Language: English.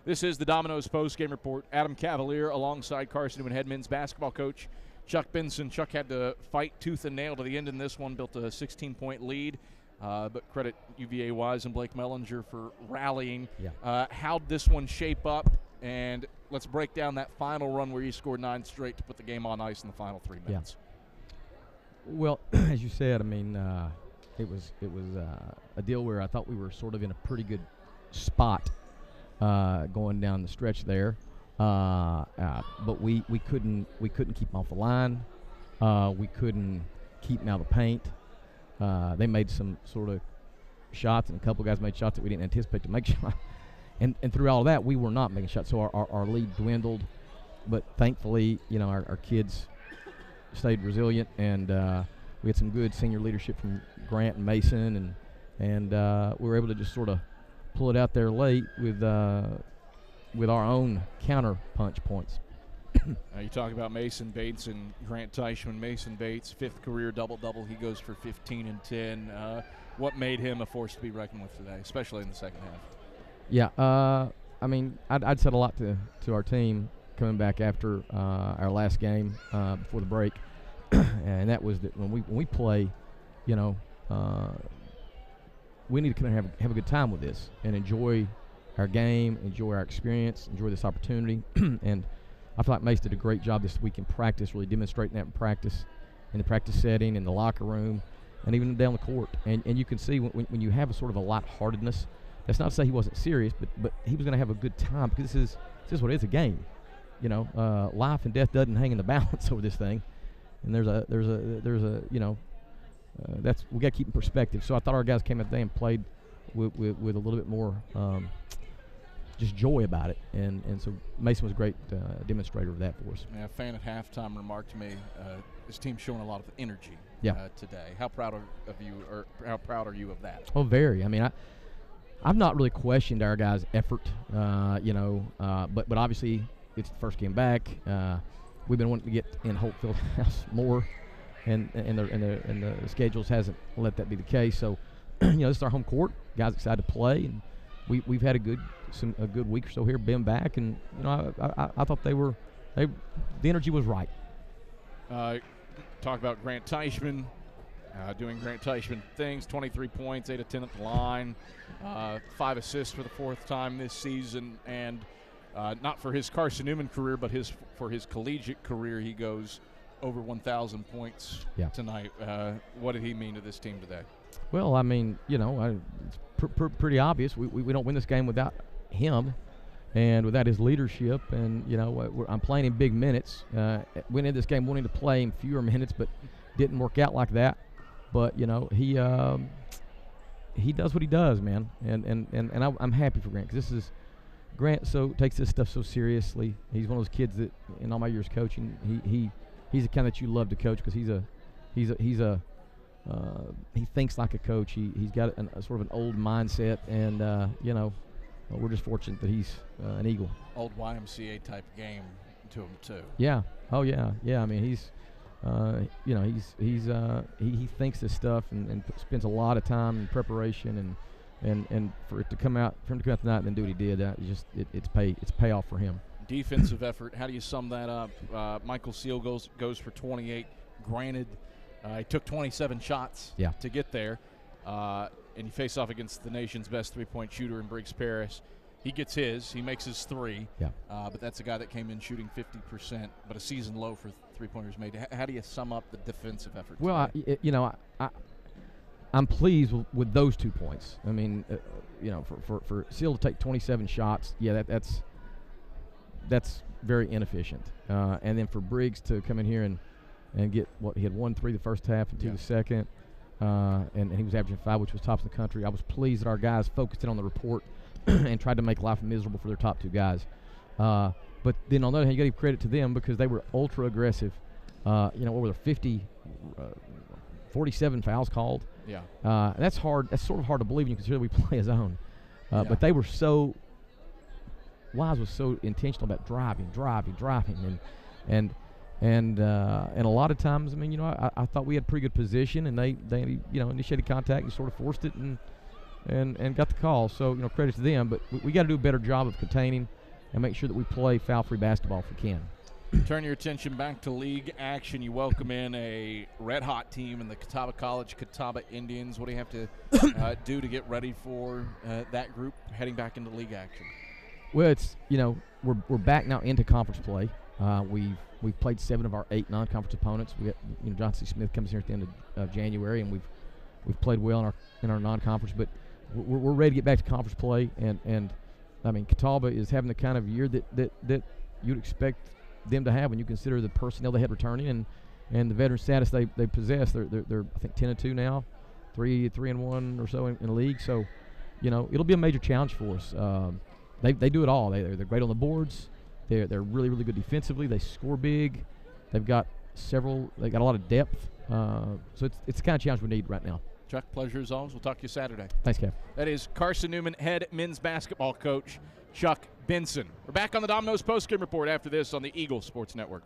This is the Domino's Post-Game Report. Adam Cavalier alongside Carson-Newman head men's basketball coach Chuck Benson. Chuck had to fight tooth and nail to the end in this one, built a 16-point lead. But credit UVA-Wise and Blake Mellinger for rallying. Yeah. How'd this one shape up? And let's break down that final run where you scored 9 straight to put the game on ice in the final 3 minutes. Yeah. Well, as you said, I mean, it was a deal where I thought we were sort of in a pretty good spot going down the stretch there, but we couldn't keep them off the line. We couldn't keep them out of the paint. They made some sort of shots, and a couple of guys made shots that we didn't anticipate to make shots. And through all of that, we were not making shots, so our lead dwindled. But thankfully, our kids stayed resilient, and we had some good senior leadership from Grant and Mason, and we were able to just sort of pull it out there late with our own counter punch points. You talk about Mason Bates and Grant Teichman. Mason Bates, 5th career double-double. He goes for 15 and 10. What made him a force to be reckoned with today, especially in the second half? Yeah, I mean, I'd said a lot to our team coming back after our last game before the break, and that was that when we play, we need to kind of have a good time with this and enjoy our game, enjoy our experience, enjoy this opportunity. And I feel like Mace did a great job this week in practice, really demonstrating that in practice, in the practice setting, in the locker room, and even down the court. And you can see when you have a sort of a lightheartedness, that's not to say he wasn't serious, but he was going to have a good time, because this is what it is, a game. Life and death doesn't hang in the balance over this thing. And there's a that's, we got to keep in perspective. So I thought our guys came out today and played with a little bit more just joy about it, and so Mason was a great demonstrator of that for us. Yeah, a fan at halftime remarked to me, his team's showing a lot of energy today. How proud of you, or how proud are you of that? Oh, very. I mean, I've not really questioned our guys' effort, but obviously it's the first game back. We've been wanting to get in Holt Fieldhouse more, and the schedules hasn't let that be the case. So, this is our home court. Guys excited to play, and we've had a good week or so here, been back, and I thought the energy was right. Talk about Grant Teichman doing Grant Teichman things. 23 points, 8 of 10 at the line, 5 assists for the 4th time this season, and not for his Carson-Newman career, but for his collegiate career, he goes over 1,000 points tonight. What did he mean to this team today? Well, I mean, it's pretty obvious. We don't win this game without him and without his leadership. And, I'm playing in big minutes. Went into this game wanting to play in fewer minutes, but didn't work out like that. But, he does what he does, man. And I'm happy for Grant, because Grant takes this stuff so seriously. He's one of those kids that, in all my years coaching, he's the kind that you love to coach, because he thinks like a coach. He's got a sort of an old mindset, and we're just fortunate that he's an Eagle. Old YMCA type game to him too. Yeah. Oh yeah. Yeah. I mean, he thinks this stuff and spends a lot of time in preparation, and for him to come out tonight and then do what he did, it's payoff for him. Defensive effort. How do you sum that up? Michael Seal goes for 28. Granted, he took 27 shots to get there, and you face off against the nation's best 3-point shooter in Briggs Paris. He gets his. He makes his 3. But that's a guy that came in shooting 50%, but a season low for 3-pointers made. How do you sum up the defensive effort? Well, I'm pleased with those 2 points. I mean, for Seal to take 27 shots, that's very inefficient. And then for Briggs to come in here and get he had 1 3 the first half and 2 the second, and he was averaging 5, which was tops in the country. I was pleased that our guys focused in on the report and tried to make life miserable for their top 2 guys. But then on the other hand, you got to give credit to them, because they were ultra aggressive. What were there, 47 fouls called? That's hard. That's sort of hard to believe when you consider we play a zone. But they were Wise was so intentional about driving, and a lot of times, I mean, I thought we had pretty good position, and they initiated contact and sort of forced it, and and got the call. So, credit to them. But we got to do a better job of containing and make sure that we play foul-free basketball if we can. Turn your attention back to league action. You welcome in a red-hot team in the Catawba College Catawba Indians. What do you have to do to get ready for that group heading back into league action? Well, it's we're back now into conference play. We've played 7 of our 8 non-conference opponents. We got Johnson Smith comes here at the end of January, and we've played well in our non-conference. But we're ready to get back to conference play. And I mean, Catawba is having the kind of year that you'd expect them to have when you consider the personnel they had returning and the veteran status they possess. They're I think 10-2 now, 3-1 or so in the league. So it'll be a major challenge for us. They do it all. They're great on the boards. They're really, really good defensively. They score big. They've got a lot of depth. So it's the kind of challenge we need right now. Chuck, pleasure as always. We'll talk to you Saturday. Thanks, Kev. That is Carson-Newman head men's basketball coach Chuck Benson. We're back on the Domino's postgame report after this on the Eagle Sports Network.